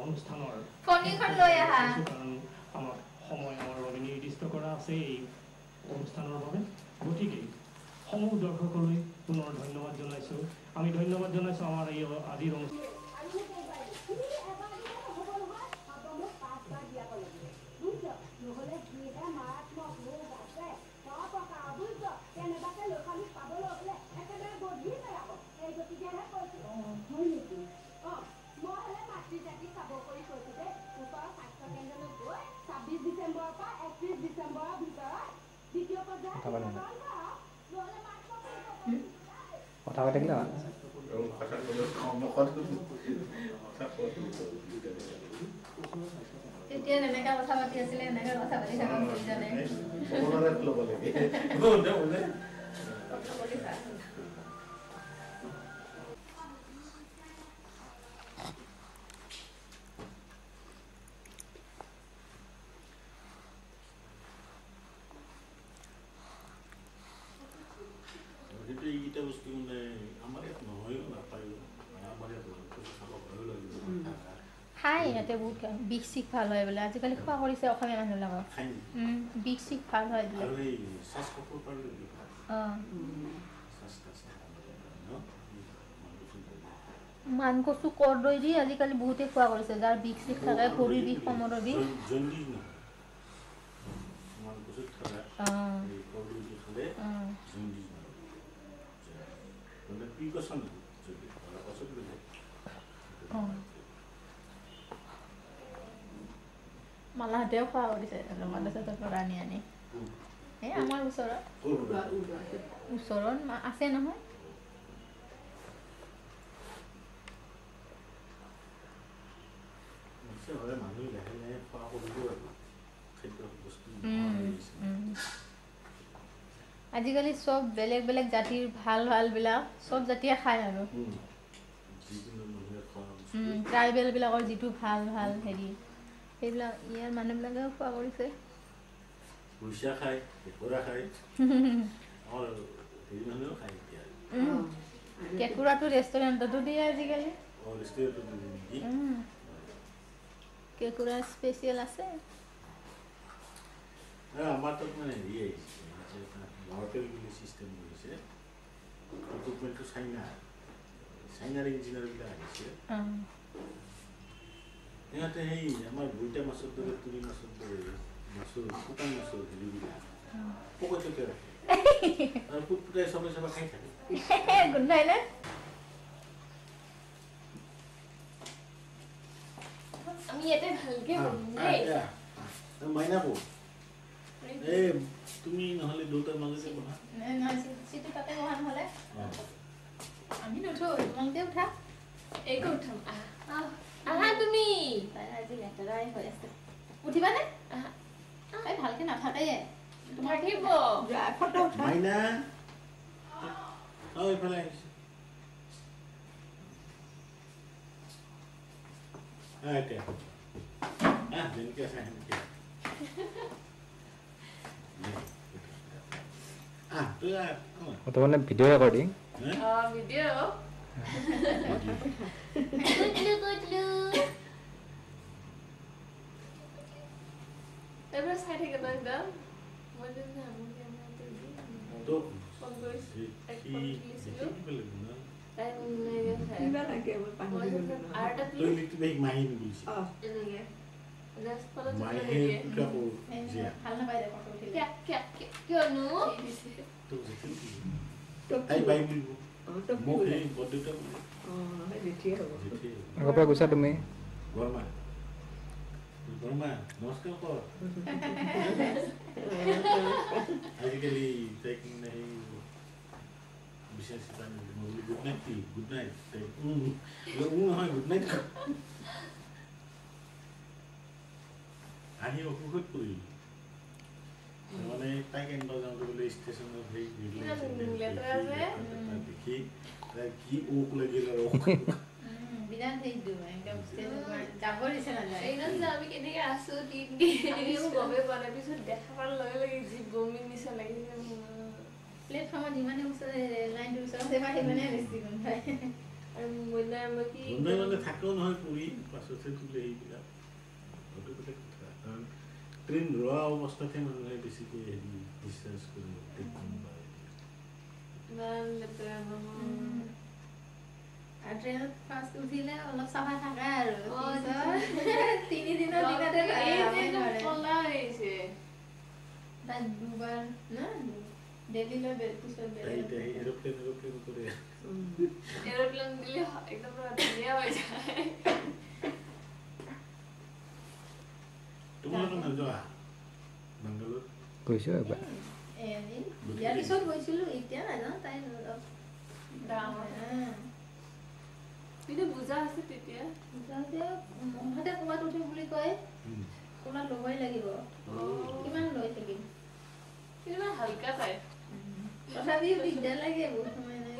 অনুষ্ঠানৰ ফোনখন লৈ আহা কাৰণ আমাৰ সময় আমাৰ বাবে নিৰ্দিষ্ট কৰা আছে এই অনুষ্ঠানৰ বাবে গতিকে সমূহ দৰ্শকলৈ পুনৰ ধন্যবাদ জনাইছোঁ আমি ধন্যবাদ জনাইছোঁ আমাৰ এই আজিৰ অনুষ্ঠান কথা পাতিলে তেতিয়া এনেকা কথা পাতি আছিলে এনেকা কথা পাতি থাকা দুইজনে খাই ইয়াতে বহুত বিষ চিক ভাল হয় বোলে আজিকালি খোৱা কৰিছে অসমীয়া মানুহবিলাকক বিষ চিক ভাল হয় মান কচু কৰ্দৈ দি আজিকালি বহুতে খোৱা কৰিছে যাৰ বিষ চিক থাকে ভৰিৰ বিষ কমৰৰ বিষ মালাহঁতেও খোৱা কৰিছে মাদ্ৰাছাৰ পৰা আনি আনি এই আমাৰ ওচৰত আছে নহয় আজিকালি চব বেলেগ বেলেগ জাতিৰ ভাল ভাল বিলাক চব জাতিয়ে খায় আৰু ট্ৰাইবেল বিলাকৰ যিটো ভাল ভাল হেৰি সেইবিলাক ইয়াৰ মানুহবিলাকেও খোৱা কৰিছে কেঁকুৰাটো ৰেষ্টুৰেণ্টতো দিয়ে আজিকালি কেঁকুৰা স্পেচিয়েল আছে আমাৰ তাত মানে হেৰি আহিছে হোটেল বুলি চিষ্টেম কৰিছে ইকুইপমেণ্টটো চাইনাৰ ইঞ্জিনিয়াৰবিলাক আহিছে সিহঁতে সেই আমাৰ বইতা মাছৰ দৰে তুলি মাছৰ দৰে মাছৰ শুকান মাছৰ হেৰিবিলাক পকৈতে ৰাখে আৰু ফুটফুটাই চবে চবে খাই থাকে গোন্ধাই নে আমি ইয়াতে ভালকে মাইনা বৌ এই তুমি নহলে দুটাৰ মাজতে বহা সিটো তাতে বহা নহলে আমি নুঠো তোমালোকে উঠা এইটো উঠাম আহা তুমি আজি লেটাৰাই হৈ আছে উঠিবা নে তাই ভালকে নাথাকে তোমাৰ থাকিব ফটো উঠা মাইনা এইফালে আহিছে যেনেকে আছে সেনেকে তো মানে ভিডিও রেকর্ডিং ভিডিও এবাৰ চাই থাকে একদম মই যে আমু কেমেৰাটো দি তো ফোন কৰিছো কি দিছিলো তাই কিবা লাগে মই পাহৰি গলো আৰু এটা তুই লিখি দেই মাহিন বুঝি এনেকে জাস্ট ফলো মাহে কাপো জিয়া ভাল না পাই দে ফটো উঠিলে কিয়নো তো দেখি তাই বাই বুলিব মোক এই বডটা সেই দেখিয়ে হ'ব আগৰ পৰা গৈছা তুমি গৰমা নমস্কাৰ কৰ আজিকালি তাইকিং নাই বিশেষ এটা গুড নাইট গুড নাইট নহয় গুড নাইট আহি অসুখত পৰিল মানে তাইক আনিব যাওঁতে বোলে ষ্টেচনত সেই দেখি কি ওক লাগিল আৰু বিধান সেই দিওঁ একদম যাব দিছে নাযায় এইদিন আমি কেনেকৈ আছোঁ 3 দিন আমিও গমেই পোৱা নাই পিছত দেখা পোৱাৰ লগে লগে যি বমি নিচা লাগিছে প্লেটফৰ্মত যিমানে ওচৰত লাইনটোৰ ওচৰত সিমানে বেছি গোন্ধায় আৰু মইনামতি বন্ধই মানে থাকেও নহয় পুৰি পাছতহে তোলে এইবিলাক সেইটো বেলেগ কথা কাৰণ ট্ৰেইন ৰোৱা অৱস্থাতে মানুহে বেছিকৈ হেৰি বিশ্বাস কৰিব ইমান লেতেৰা নহয় আৰু ট্ৰেইনত ফাৰ্ষ্ট উঠিলে অলপ চাফা থাকে আৰু অ', তিনিদিনৰ দিনতে কলা হৈছে তাত দুবাৰ না ডেইলি লৈ পিছত এতিয়া এৰোপ্লেন কৰে এৰোপ্লেন দিলে একদম ধুনীয়া হৈ যায় তোমালোকে নোযোৱা বাংগালোৰ গৈছোঁ এবাৰ এদিন ইয়াৰ পিছত গৈছিলোঁ এতিয়া নাযাওঁ তাই ডাঙৰ কিন্তু বুজা আছে তেতিয়া মহতে ক'ৰবাত উঠিম বুলি কয় ক'ৰবাত ল'বই লাগিব কিমান লৈ থাকিম কিন্তু হালকা পায় তথাপিও দিগদাৰ লাগে বহুত সময় নাই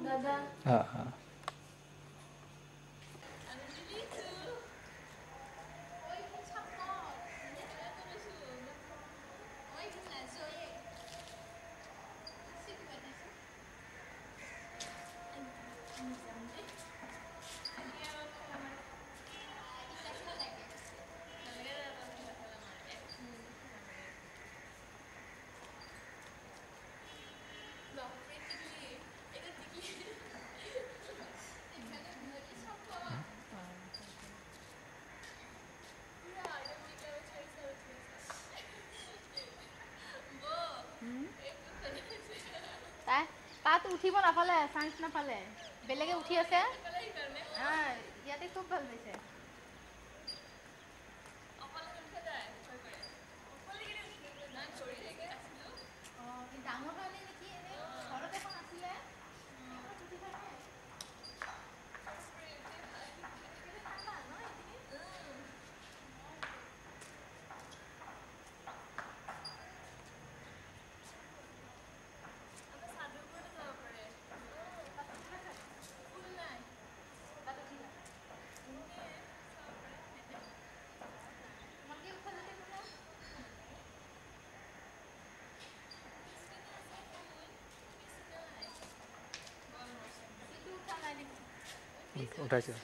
দাদা তাত উঠিব নাপালে চান্স নাপালে বেলেগে উঠি আছে ইয়াতে খুব ভাল পাইছে ডাঙৰ কাৰণে নেকি এনে ঘৰত এখন আছিলে উঠাইছোঁ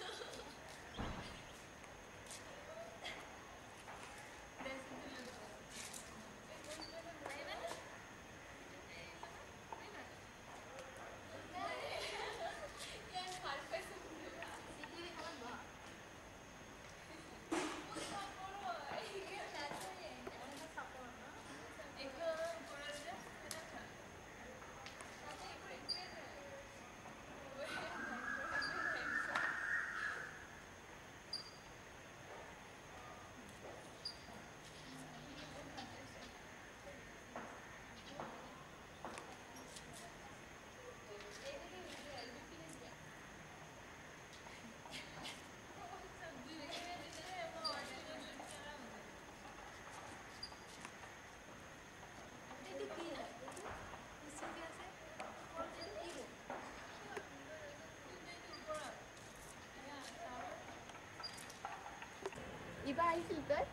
ইবা আহিছিল তই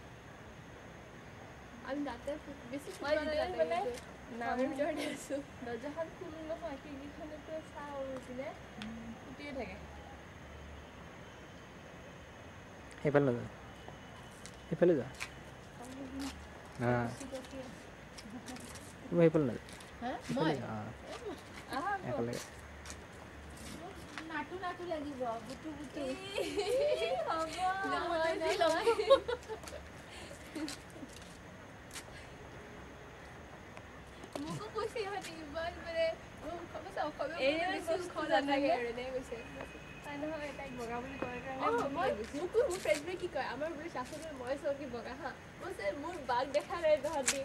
আমি দাঁতে বেছি নামের ভিতরে আছো দরজাখান খুলো নহয় খিড়কিখনে তো চাও উঠিলে ফুটিয়ে থাকে সেইফালে যা সেইফালে যা সেইফালে নাযা একেলগে নাটু নাটু লাগিব বুটু বুটু মোকো কৈছে ইহঁতে ইমান মানে মোৰ ফ্ৰেণ্ডে কি কয় আমাৰ বোলে চাচোন মই চকি বগা হা কৈছে মোৰ বাঘ দেখা নাই তহঁতি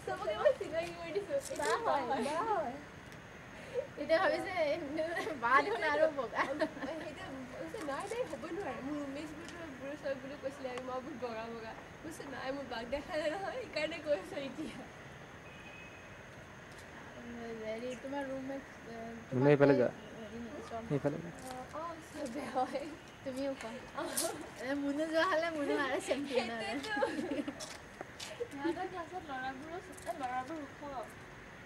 চবকে মই চিনাকি কৰি দিছো এতিয়া ভাবিছে বা দেখোন আৰু বগা নাই নাই হ'ব নোৱাৰে মোৰ ৰুমেট বুঢ়ো চব বুলি কৈছিলে মই বহুত বগা বগা কৈছে নাই মোৰ বাঘ দেখা নাই নহয় সেইকাৰণে কৈছো এতিয়া হেৰি তোমাৰ ৰুমমেট মুনু এইফালে যা এইফালে যা চবে হয় তুমিও কোৱা মুনু যোৱা হ'লে মুনু আৰু চেম্পিয়ন আৰু সিহঁতৰ ক্লাছত ল'ৰাবোৰ ওখ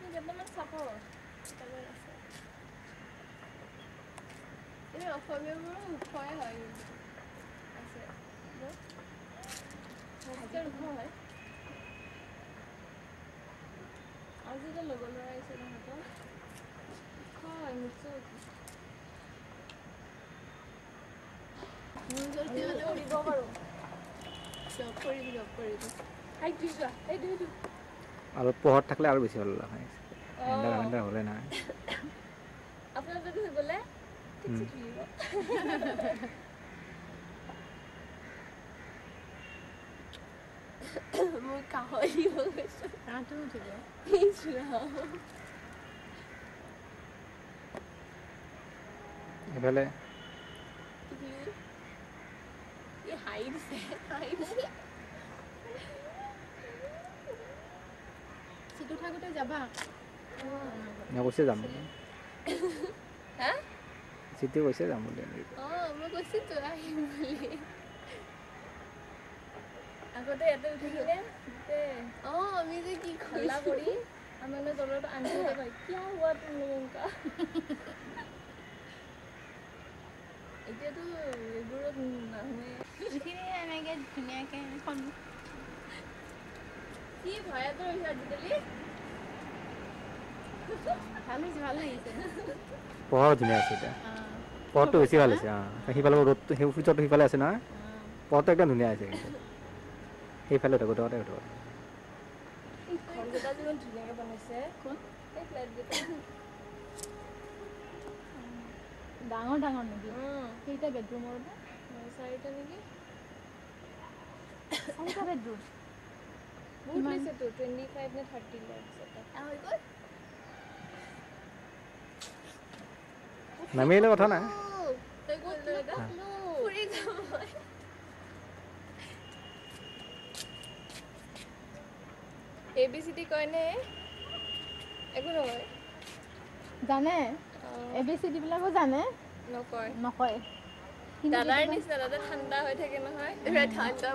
কেইটামান চাপৰ কেইটামান আছে এই অসমীয়াবোৰো ওখই হয় আছে ওখ হয় আজি যে লগৰ ল'ৰা আহিছে সিহঁতৰ হয় মোতছে মোৰ ওচৰত কৰিব পাৰোঁ জব কৰিবি এইটো যোৱা এইটো আৰু পোহৰত থাকিলে আৰু বেছি ভাল হয় এণ্ডাৰ হ'লে নাই আপোনাৰ যদি হৈ গ'লে ঠিক থাকিব মোৰ কাহৰি হৈ গৈছে কাহটো উঠিব এইফালে হাঁহি দিছে চিটু থাকোঁতে যাবা মই কৈছে যাম বুলি হা চিটি কৈছে যাম বুলি মই কৈছোতো আহিম বুলি আগতে ইয়াতে উঠি কিনে আমি যে কি খোলা কৰি আমাৰ তলত আনতে কয় কিয় হোৱা তুমি এনেকা এতিয়াতো এইবোৰত নাহোৱে এইখিনি এনেকৈ ধুনীয়াকৈ কি ভয়াতৰ হৈছে আজিকালি ভাল লাগিছে পোহৰ ধুনীয়া আছে এতিয়া পোহৰটো বেছি ভাল হৈছে সিফালে ৰ'দটো সেই ফিউচাৰটো সিফালে আছে নহয় পোহৰটো একদম ধুনীয়া আছে কিন্তু সেইফালে গোটেই ঘৰকেইটা যিমান ধুনীয়াকৈ বনাইছে কোন এই ফ্লেটকেইটা ডাঙৰ নেকি কেইটা বেডৰুমৰ চাৰিটা নেকি চাৰিটা বেডৰুম বহুত লৈছেতো 25 নে 30 lakhs এটা হৈ গ'ল নামিলে কথা নাই তই ক'ত এটা ফুৰি যাম মই ABCD কয়নে একো নকয় জানে ABCD বিলাকো জানে নকয় দাদাৰ নিচিনা দাদা ঠাণ্ডা হৈ থাকে নহয় ঠাণ্ডা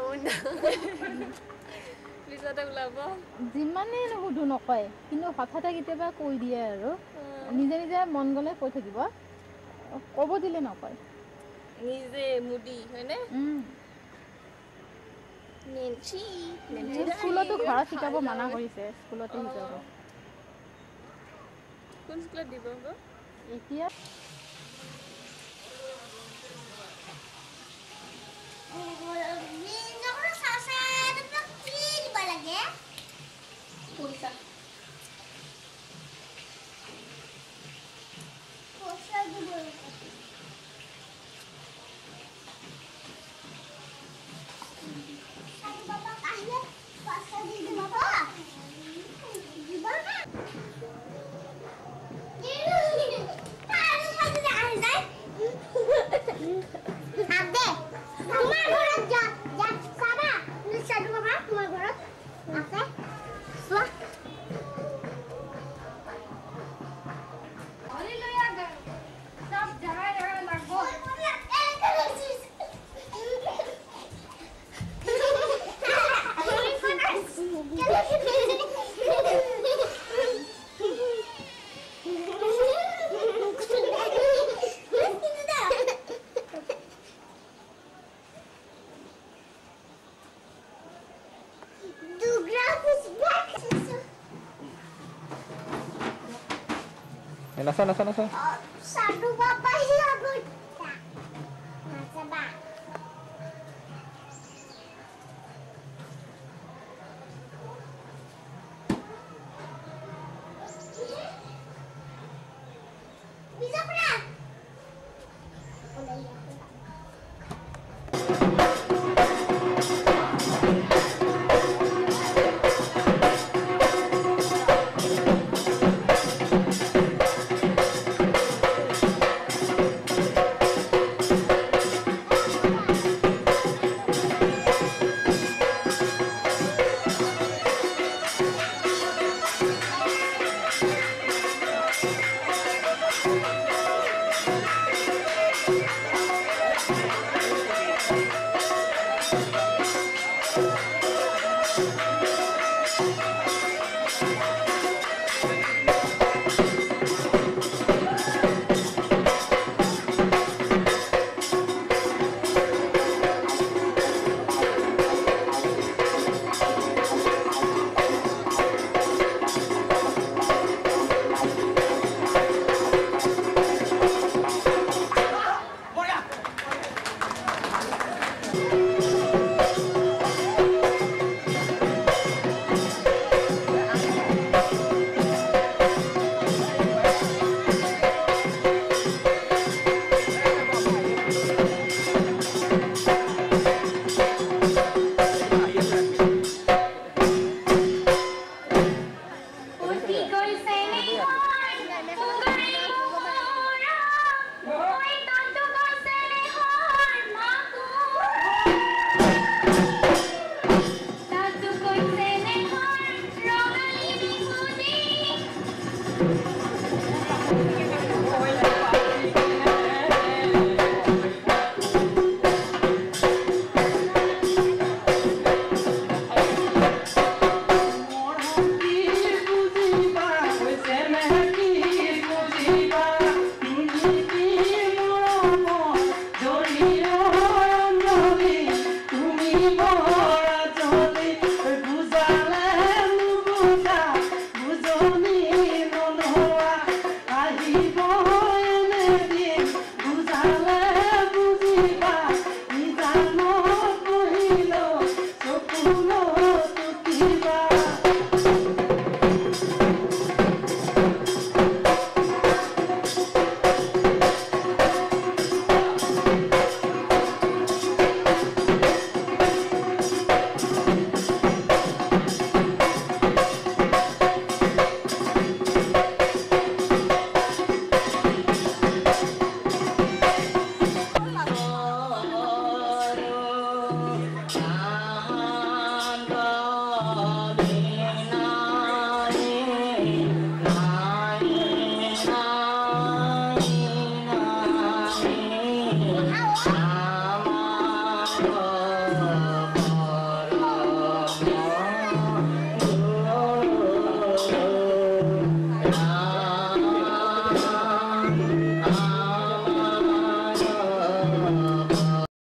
পিছতে ওলাব যিমানেই নুসুধো নকয় কিন্তু হঠাতে কেতিয়াবা কৈ দিয়ে আৰু নিজে নিজে মন গ'লে কৈ থাকিব ক'ব দিলে নকয় নিজে মুডি হয়নে স্কুলতো ঘৰত শিকাব মানা কৰিছে স্কুলতে শিকাব কোন স্কুলত দিব এতিয়া নাচা Satu papa ya buta. Masa ba. Bisa